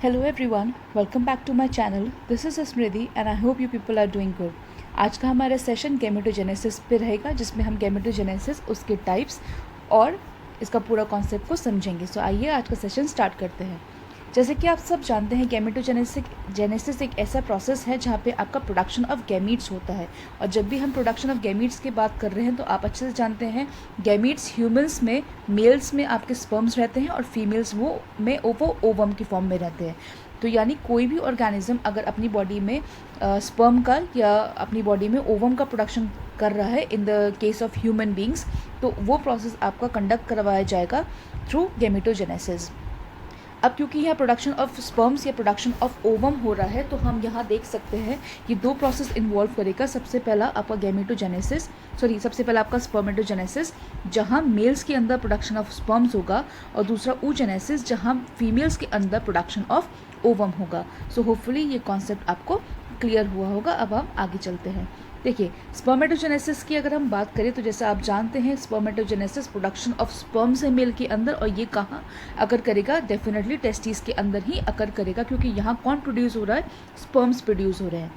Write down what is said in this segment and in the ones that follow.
Hello everyone, welcome back to my channel. This is Smriti and I hope you people are doing good. आज का हमारा session gametogenesis पे रहेगा जिसमें हम गैमेटोजेनेसिस, उसके टाइप्स और इसका पूरा कॉन्सेप्ट को समझेंगे. सो आइए आज का सेशन स्टार्ट करते हैं. जैसे कि आप सब जानते हैं गैमेटोजेनेसिस एक ऐसा प्रोसेस है जहाँ पे आपका प्रोडक्शन ऑफ गैमीट्स होता है. और जब भी हम प्रोडक्शन ऑफ गैमीट्स की बात कर रहे हैं तो आप अच्छे से जानते हैं गैमीट्स ह्यूमंस में मेल्स में आपके स्पर्म्स रहते हैं और फीमेल्स वो ओवम की फॉर्म में रहते हैं. तो यानी कोई भी ऑर्गेनिज्म अगर अपनी बॉडी में स्पर्म का या अपनी बॉडी में ओवम का प्रोडक्शन कर रहा है in the case of human beings, तो वो प्रोसेस आपका कंडक्ट करवाया जाएगा थ्रू गैमेटोजेनेसिस. अब क्योंकि यहाँ प्रोडक्शन ऑफ स्पर्म्स या प्रोडक्शन ऑफ ओवम हो रहा है तो हम यहाँ देख सकते हैं ये दो प्रोसेस इन्वॉल्व करेगा. सबसे पहला आपका सबसे पहला आपका स्पर्मेटोजेनेसिस जहाँ मेल्स के अंदर प्रोडक्शन ऑफ स्पर्म्स होगा और दूसरा oogenesis जहाँ फीमेल्स के अंदर प्रोडक्शन ऑफ ओवम होगा. सो होपफुली ये कॉन्सेप्ट आपको क्लियर हुआ होगा. अब हम आगे चलते हैं. देखिए, स्पर्मेटोजेनेसिस की अगर हम बात करें तो जैसे आप जानते हैं स्पर्मेटोजेनेसिस प्रोडक्शन ऑफ स्पर्म्स है मेल के अंदर, और ये कहाँ अकर करेगा? डेफिनेटली टेस्टिस के अंदर ही अकर करेगा क्योंकि यहाँ कौन प्रोड्यूस हो रहा है? स्पर्म्स प्रोड्यूस हो रहे हैं.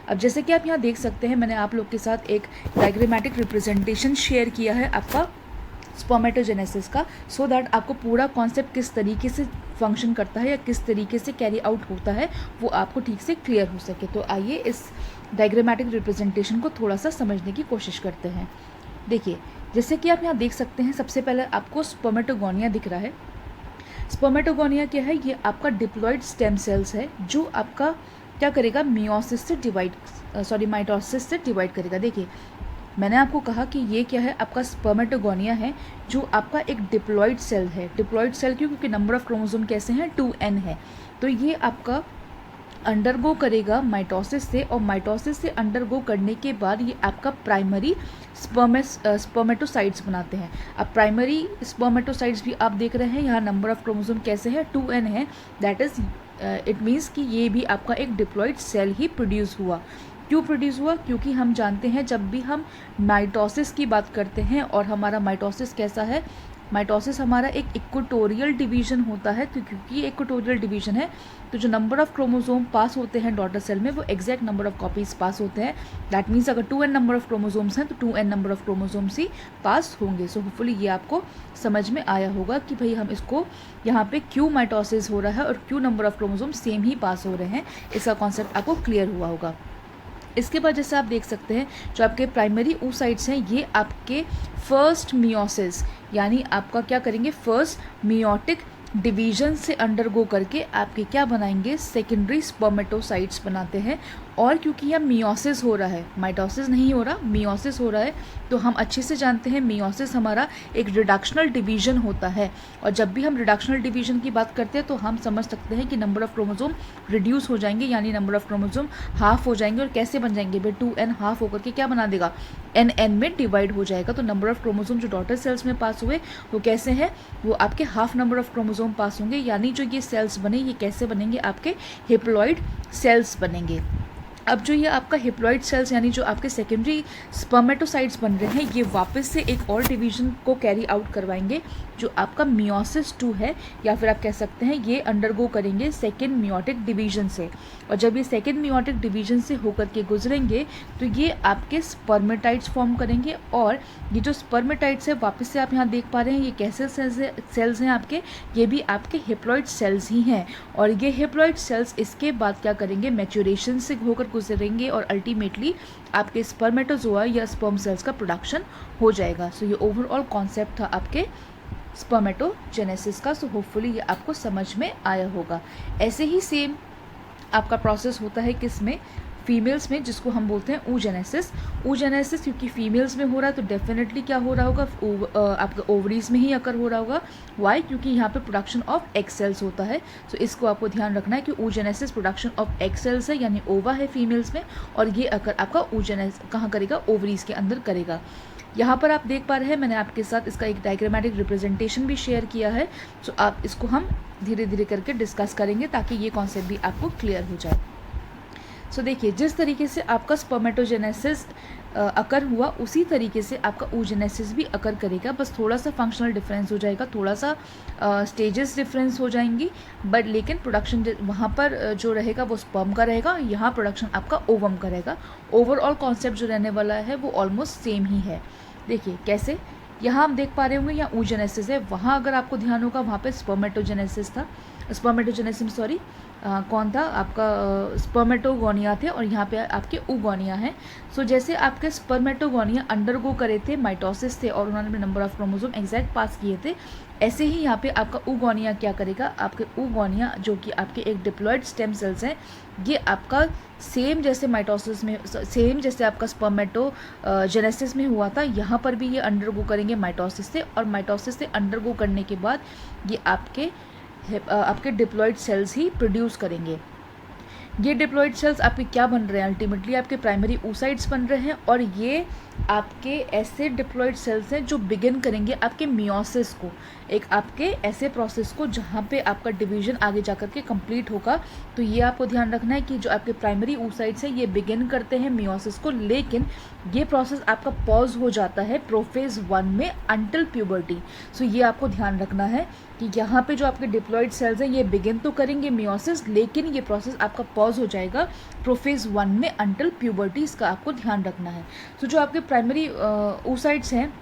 अब जैसे कि आप यहाँ देख सकते हैं मैंने आप लोग के साथ एक डायग्रामेटिक रिप्रेजेंटेशन शेयर किया है आपका स्पर्मेटोजेनेसिस का, सो दैट आपको पूरा कॉन्सेप्ट किस तरीके से फंक्शन करता है या किस तरीके से कैरी आउट होता है वो आपको ठीक से क्लियर हो सके. तो आइए इस डायग्रामेटिक रिप्रेजेंटेशन को थोड़ा सा समझने की कोशिश करते हैं. देखिए, जैसे कि आप यहाँ देख सकते हैं सबसे पहले आपको स्पर्मेटोगोनिया दिख रहा है. स्पर्मेटोगोनिया क्या है? ये आपका डिप्लॉइड स्टेम सेल्स है जो आपका क्या करेगा? माइटोसिस से डिवाइड करेगा. देखिए, मैंने आपको कहा कि ये क्या है? आपका स्पर्मेटोगोनिया है जो आपका एक डिप्लॉइड सेल है. डिप्लॉइड सेल क्यों? क्योंकि नंबर ऑफ क्रोमोसोम कैसे हैं? 2n है. तो ये आपका अंडरगो करेगा माइटोसिस से, और माइटोसिस से अंडरगो करने के बाद ये आपका प्राइमरी स्पर्मेटोसाइट्स बनाते हैं. अब प्राइमरी स्पर्मेटोसाइट्स भी आप देख रहे हैं यहाँ नंबर ऑफ क्रोमोसोम कैसे है? 2n है. दैट इज़ इट मीन्स कि ये भी आपका एक डिप्लॉइड सेल ही प्रोड्यूस हुआ. क्यों प्रोड्यूस हुआ? क्योंकि हम जानते हैं जब भी हम माइटोसिस की बात करते हैं, और हमारा माइटोसिस कैसा है? माइटोसिस हमारा एक इक्वेटोरियल डिवीजन होता है. तो क्योंकि ये इक्वेटोरियल डिवीजन है तो जो नंबर ऑफ क्रोमोसोम पास होते हैं डॉटर सेल में वो एग्जैक्ट नंबर ऑफ कॉपीज पास होते हैं. दैट मीन्स अगर 2n नंबर ऑफ क्रोमोसोम्स हैं तो 2n नंबर ऑफ क्रोमोसोम्स ही पास होंगे. सो होपफुली ये आपको समझ में आया होगा कि भाई हम इसको यहाँ पे क्यों माइटोसिस हो रहा है और क्यों नंबर ऑफ क्रोमोसोम सेम ही पास हो रहे हैं. इसका कॉन्सेप्ट आपको क्लियर हुआ होगा. इसके बाद जैसे आप देख सकते हैं जो आपके प्राइमरी oocytes हैं ये आपके फर्स्ट मियोसिस यानी आपका क्या करेंगे? फर्स्ट मियोटिक डिवीजन से अंडरगो करके आपके क्या बनाएंगे? सेकेंडरी स्पर्मेटोसाइट्स बनाते हैं. और क्योंकि यह मियोसिस हो रहा है, माइटोसिस नहीं हो रहा, मियोसिस हो रहा है, तो हम अच्छे से जानते हैं मियोसिस हमारा एक रिडक्शनल डिवीजन होता है. और जब भी हम रिडक्शनल डिवीजन की बात करते हैं तो हम समझ सकते हैं कि नंबर ऑफ क्रोमोसोम रिड्यूस हो जाएंगे, यानी नंबर ऑफ क्रोमोसोम हाफ हो जाएंगे. और कैसे बन जाएंगे भाई? 2n हाफ होकर के क्या बना देगा? n में डिवाइड हो जाएगा. तो नंबर ऑफ क्रोमोसोम जो डॉटर सेल्स में पास हुए वो कैसे हैं? वो आपके हाफ नंबर ऑफ क्रोमोसोम पास होंगे. यानी जो ये सेल्स बने ये कैसे बनेंगे? आपके हिप्लॉइड सेल्स बनेंगे. अब जो ये आपका हिप्लॉइड सेल्स यानी जो आपके सेकेंडरी स्पर्मेटोसाइट्स बन रहे हैं ये वापस से एक और डिवीजन को कैरी आउट करवाएंगे जो आपका मियोसिस 2 है, या फिर आप कह सकते हैं ये अंडरगो करेंगे सेकेंड मियोटिक डिवीजन से. और जब ये सेकेंड मियोटिक डिवीजन से होकर के गुजरेंगे तो ये आपके स्पर्मेटाइट्स फॉर्म करेंगे. और ये जो स्पर्मेटाइट्स है वापस से आप यहाँ देख पा रहे हैं ये कैसे सेल्स हैं आपके? ये भी आपके हिप्लॉइड सेल्स ही हैं. और ये हिप्लॉइड सेल्स इसके बाद क्या करेंगे? मैच्योरेशन से होकर गुजरेंगे और अल्टीमेटली आपके स्पर्मेटोजोआ या स्पर्म सेल्स का प्रोडक्शन हो जाएगा. सो ये ओवरऑल कॉन्सेप्ट था आपके स्पर्मेटोजेनेसिस का. सो होपफुली ये आपको समझ में आया होगा. ऐसे ही सेम आपका प्रोसेस होता है किस में? फीमेल्स में, जिसको हम बोलते हैं oogenesis. क्योंकि फीमेल्स में हो रहा है तो डेफिनेटली क्या हो रहा होगा? आपका ओवरीज में ही अकर हो रहा होगा. वाई? क्योंकि यहाँ पे प्रोडक्शन ऑफ एग सेल्स होता है. सो इसको आपको ध्यान रखना है कि oogenesis production of egg cells है, यानी ओवा है फीमेल्स में, और ये अकर आपका oogenesis कहाँ करेगा? ओवरीज के अंदर करेगा. यहाँ पर आप देख पा रहे हैं मैंने आपके साथ इसका एक डायग्रामेटिक रिप्रेजेंटेशन भी शेयर किया है. सो आप इसको हम धीरे धीरे करके डिस्कस करेंगे ताकि ये कॉन्सेप्ट भी आपको क्लियर हो जाए. सो देखिए, जिस तरीके से आपका स्पर्मेटोजेनेसिस अकर हुआ उसी तरीके से आपका oogenesis भी अकर करेगा, बस थोड़ा सा फंक्शनल डिफरेंस हो जाएगा, थोड़ा सा स्टेजेस डिफरेंस हो जाएंगी, बट लेकिन प्रोडक्शन वहाँ पर जो रहेगा वो स्पर्म का रहेगा, यहाँ प्रोडक्शन आपका ओवम का रहेगा। ओवरऑल कॉन्सेप्ट जो रहने वाला है वो ऑलमोस्ट सेम ही है। देखिए कैसे, यहाँ हम देख पा रहे होंगे यहाँ oogenesis है, वहाँ अगर आपको ध्यान होगा वहाँ पे स्पर्मेटोजेनेसिस था, स्पर्मेटोजेनेसिस सॉरी कौन था आपका स्पर्मेटोगोनिया थे, और यहाँ पे आपके oogonia हैं। सो जैसे आपके स्पर्मेटोगोनिया अंडरगो करे थे, माइटोसिस थे और उन्होंने अपने नंबर ऑफ क्रोमोसोम एग्जैक्ट पास किए थे, ऐसे ही यहाँ पे आपका oogonia क्या करेगा, आपके oogonia जो कि आपके एक डिप्लॉयड स्टेम सेल्स हैं, ये आपका सेम जैसे माइटोसिस में, सेम जैसे आपका स्पर्मेटोजेनेसिस में हुआ था, यहाँ पर भी ये अंडरगो करेंगे माइटोसिस से, और माइटोसिस से अंडरगो करने के बाद ये आपके डिप्लॉयड सेल्स ही प्रोड्यूस करेंगे। ये डिप्लॉयड सेल्स आपके क्या बन रहे हैं, अल्टीमेटली आपके प्राइमरी oocytes बन रहे हैं, और ये आपके ऐसे डिप्लॉयड सेल्स हैं जो बिगिन करेंगे आपके मियोसिस को, एक आपके ऐसे प्रोसेस को जहाँ पे आपका डिवीजन आगे जाकर के कंप्लीट होगा। तो ये आपको ध्यान रखना है कि जो आपके प्राइमरी oocytes हैं ये बिगिन करते हैं मियोसिस को, लेकिन ये प्रोसेस आपका पॉज हो जाता है प्रोफेज 1 में अंटिल प्यूबर्टी। सो ये आपको ध्यान रखना है कि यहाँ पे जो आपके डिप्लॉयड सेल्स हैं ये बिगिन तो करेंगे मियोसिस, लेकिन ये प्रोसेस आपका पॉज हो जाएगा प्रोफेज 1 में अंटिल प्यूबर्टी, इसका आपको ध्यान रखना है। सो जो आपके प्राइमरी oocytes हैं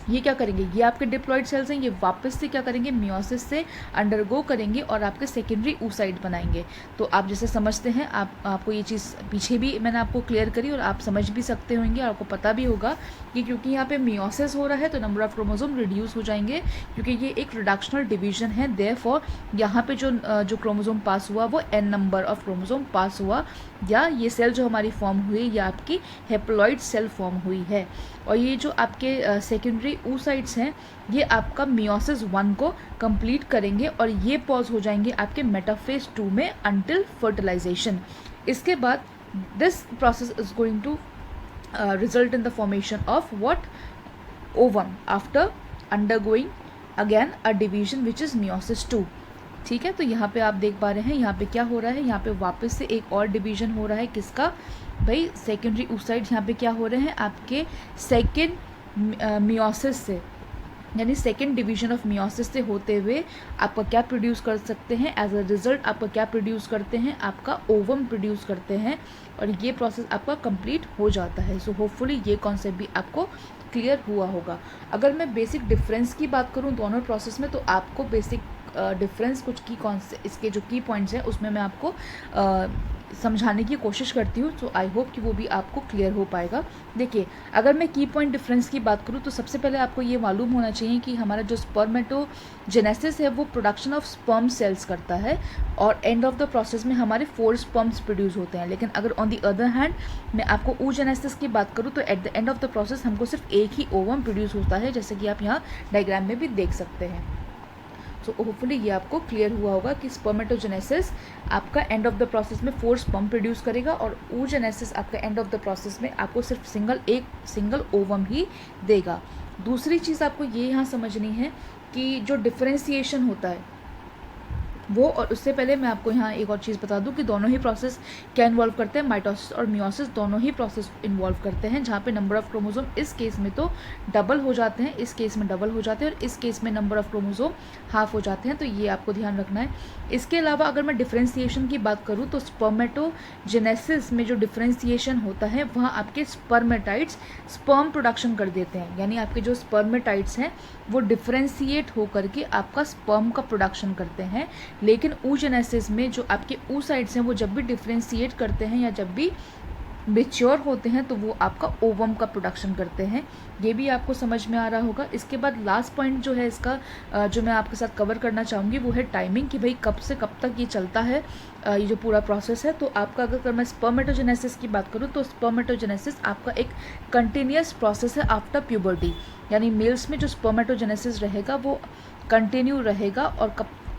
ये क्या करेंगे, ये आपके डिप्लॉयड सेल्स हैं, ये वापस से क्या करेंगे, मियोसिस से अंडरगो करेंगे और आपके सेकेंडरी oocyte बनाएंगे। तो आप जैसे समझते हैं, आपको ये चीज़ पीछे भी मैंने आपको क्लियर करी और आप समझ भी सकते होंगे, और आपको पता भी होगा कि क्योंकि यहाँ पे मियोसिस हो रहा है तो नंबर ऑफ क्रोमोसोम रिड्यूस हो जाएंगे, क्योंकि ये एक रिडक्शनल डिवीजन है। देयरफॉर यहाँ पे जो क्रोमोसोम पास हुआ वो n नंबर ऑफ क्रोमोसोम पास हुआ, या ये सेल जो हमारी फॉर्म हुई ये आपकी हेप्लॉइड सेल फॉर्म हुई है। और ये जो आपके सेकेंडरी oocytes हैं ये आपका मियोसिस 1 को कंप्लीट करेंगे और ये पॉज हो जाएंगे आपके मेटाफेज 2 में अंटिल फर्टिलाइजेशन। इसके बाद this process is going to result in the formation of what, ovum, after undergoing again a division which is meiosis 2। ठीक है, तो यहाँ पे आप देख पा रहे हैं यहाँ पे क्या हो रहा है, यहाँ पे वापस से एक और डिवीजन हो रहा है, किसका भाई, सेकेंडरी oocytes यहाँ पे क्या हो रहे हैं आपके सेकेंड मियोसिस से, यानी सेकेंड डिवीजन ऑफ मियोसिस से होते हुए आपका क्या प्रोड्यूस कर सकते हैं, एज अ रिजल्ट आपका क्या प्रोड्यूस करते हैं, आपका ओवम प्रोड्यूस करते हैं, और ये प्रोसेस आपका कंप्लीट हो जाता है। सो होपफुली ये कॉन्सेप्ट भी आपको क्लियर हुआ होगा। अगर मैं बेसिक डिफरेंस की बात करूँ दोनों प्रोसेस में, तो आपको बेसिक डिफरेंस कुछ की इसके जो की पॉइंट्स हैं उसमें मैं आपको समझाने की कोशिश करती हूँ, तो आई होप कि वो भी आपको क्लियर हो पाएगा। देखिए, अगर मैं की पॉइंट डिफरेंस की बात करूँ तो सबसे पहले आपको ये मालूम होना चाहिए कि हमारा जो स्पर्मेटोजेनेसिस है वो प्रोडक्शन ऑफ स्पर्म सेल्स करता है, और एंड ऑफ द प्रोसेस में हमारे 4 स्पर्म्स प्रोड्यूस होते हैं। लेकिन अगर ऑन द अदर हैंड मैं आपको oogenesis की बात करूँ तो at the end of the process हमको सिर्फ एक ही ओवम प्रोड्यूस होता है, जैसे कि आप यहाँ डायग्राम में भी देख सकते हैं। सो होपफुली ये आपको क्लियर हुआ होगा कि स्पर्मेटोजेनेसिस आपका एंड ऑफ द प्रोसेस में 4 स्पर्म प्रोड्यूस करेगा, और oogenesis आपका एंड ऑफ द प्रोसेस में आपको सिर्फ एक सिंगल ओवम ही देगा। दूसरी चीज़ आपको ये यहाँ समझनी है कि जो डिफरेंशिएशन होता है वो, और उससे पहले मैं आपको यहाँ एक और चीज़ बता दूँ कि दोनों ही प्रोसेस क्या इन्वॉल्व करते हैं, माइटोसिस और मियोसिस दोनों ही प्रोसेस इन्वॉल्व करते हैं, जहाँ पे नंबर ऑफ क्रोमोसोम इस केस में तो डबल हो जाते हैं, इस केस में डबल हो जाते हैं, और इस केस में नंबर ऑफ क्रोमोसोम हाफ हो जाते हैं। तो ये आपको ध्यान रखना है। इसके अलावा अगर मैं डिफ्रेंसिएशन की बात करूँ तो स्पर्मेटोजेनेसिस में जो डिफ्रेंसिएशन होता है वहाँ आपके स्पर्मेटाइड्स स्पर्म प्रोडक्शन कर देते हैं, यानी आपके जो स्पर्मेटाइड्स हैं वो डिफ्रेंशिएट होकर के आपका स्पर्म का प्रोडक्शन करते हैं। लेकिन oogenesis में जो आपके oocytes हैं वो जब भी डिफ्रेंशिएट करते हैं या जब भी मेच्योर होते हैं तो वो आपका ओवम का प्रोडक्शन करते हैं। ये भी आपको समझ में आ रहा होगा। इसके बाद लास्ट पॉइंट जो है इसका जो मैं आपके साथ कवर करना चाहूँगी वो है टाइमिंग, कि भाई कब से कब तक ये चलता है ये जो पूरा प्रोसेस है। तो आपका अगर मैं स्पर्मेटोजेनेसिस की बात करूँ तो स्पर्मेटोजेनेसिस आपका एक कंटिन्यूस प्रोसेस है आफ्टर प्यूबर्टी, यानी मेल्स में जो स्पर्मेटोजेनेसिस रहेगा वो कंटिन्यू रहेगा, और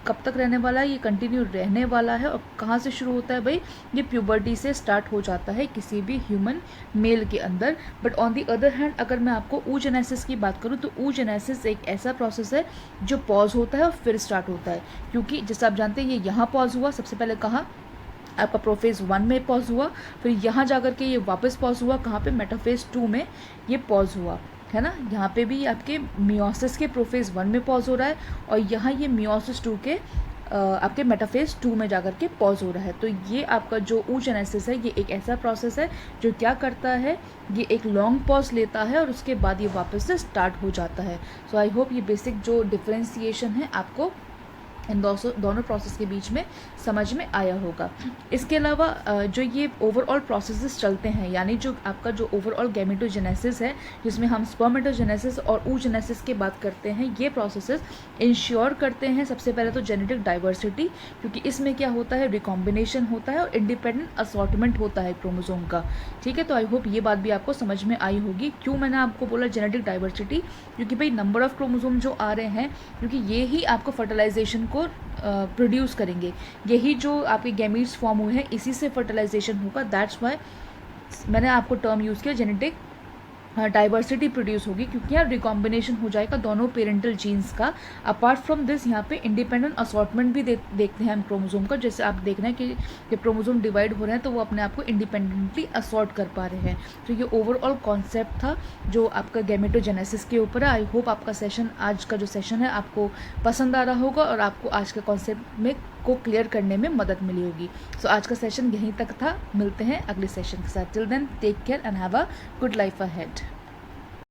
कब तक रहने वाला है, ये कंटिन्यू रहने वाला है। और कहाँ से शुरू होता है भाई, ये प्यूबर्टी से स्टार्ट हो जाता है किसी भी ह्यूमन मेल के अंदर। But on the other hand अगर मैं आपको oogenesis की बात करूँ तो oogenesis एक ऐसा प्रोसेस है जो पॉज होता है और फिर स्टार्ट होता है, क्योंकि जैसे आप जानते हैं ये यहाँ पॉज हुआ, सबसे पहले कहाँ आपका प्रोफेज़ 1 में पॉज हुआ, फिर यहाँ जा कर के ये वापस पॉज हुआ, कहाँ पे, मेटाफेज़ 2 में ये पॉज हुआ, है ना। यहाँ पे भी आपके मियोसिस के प्रोफेज़ 1 में पॉज हो रहा है, और यहाँ ये मियोसिस 2 के आपके मेटाफेज़ 2 में जाकर के पॉज हो रहा है। तो ये आपका जो oogenesis है, ये एक ऐसा प्रोसेस है जो क्या करता है, ये एक लॉन्ग पॉज लेता है और उसके बाद ये वापस से स्टार्ट हो जाता है। सो आई होप ये बेसिक जो डिफ्रेंसिएशन है आपको इन दोनों प्रोसेस के बीच में समझ में आया होगा। इसके अलावा जो ये ओवरऑल प्रोसेसेस चलते हैं, यानी जो आपका जो ओवरऑल गैमेटोजेनेसिस है, जिसमें हम स्पर्मेटोजेनेसिस और oogenesis की बात करते हैं, ये प्रोसेसेस इंश्योर करते हैं सबसे पहले तो जेनेटिक डाइवर्सिटी, क्योंकि इसमें क्या होता है, रिकॉम्बिनेशन होता है और इंडिपेंडेंट असॉर्टमेंट होता है क्रोमोसोम का। ठीक है, तो आई होप ये बात भी आपको समझ में आई होगी। क्यों मैंने आपको बोला जेनेटिक डाइवर्सिटी, क्योंकि भाई नंबर ऑफ क्रोमोसोम जो आ रहे हैं, क्योंकि ये ही आपको फर्टिलाइजेशन को प्रोड्यूस करेंगे, यही जो आपके गैमीट्स फॉर्म हुए हैं इसी से फर्टिलाइजेशन होगा। दैट्स वाई मैंने आपको टर्म यूज़ किया जेनेटिक डाइवर्सिटी प्रोड्यूस होगी, क्योंकि यहाँ रिकॉम्बिनेशन हो जाएगा दोनों पेरेंटल जीन्स का। अपार्ट फ्रॉम दिस यहाँ पे इंडिपेंडेंट असॉर्टमेंट भी देखते हैं हम क्रोमोसोम का। जैसे आप देख रहे हैं कि जब क्रोमोसोम डिवाइड हो रहे हैं तो वो अपने आप को इंडिपेंडेंटली असॉर्ट कर पा रहे हैं। तो ये ओवरऑल कॉन्सेप्ट था जो आपका गैमेटोजेनेसिस के ऊपर है। आई होप आपका सेशन, आज का जो सेशन है, आपको पसंद आ रहा होगा और आपको आज के कॉन्सेप्ट में को क्लियर करने में मदद मिली होगी। सो आज का सेशन यहीं तक था, मिलते हैं अगले सेशन के साथ। Till then take care and have a good life ahead.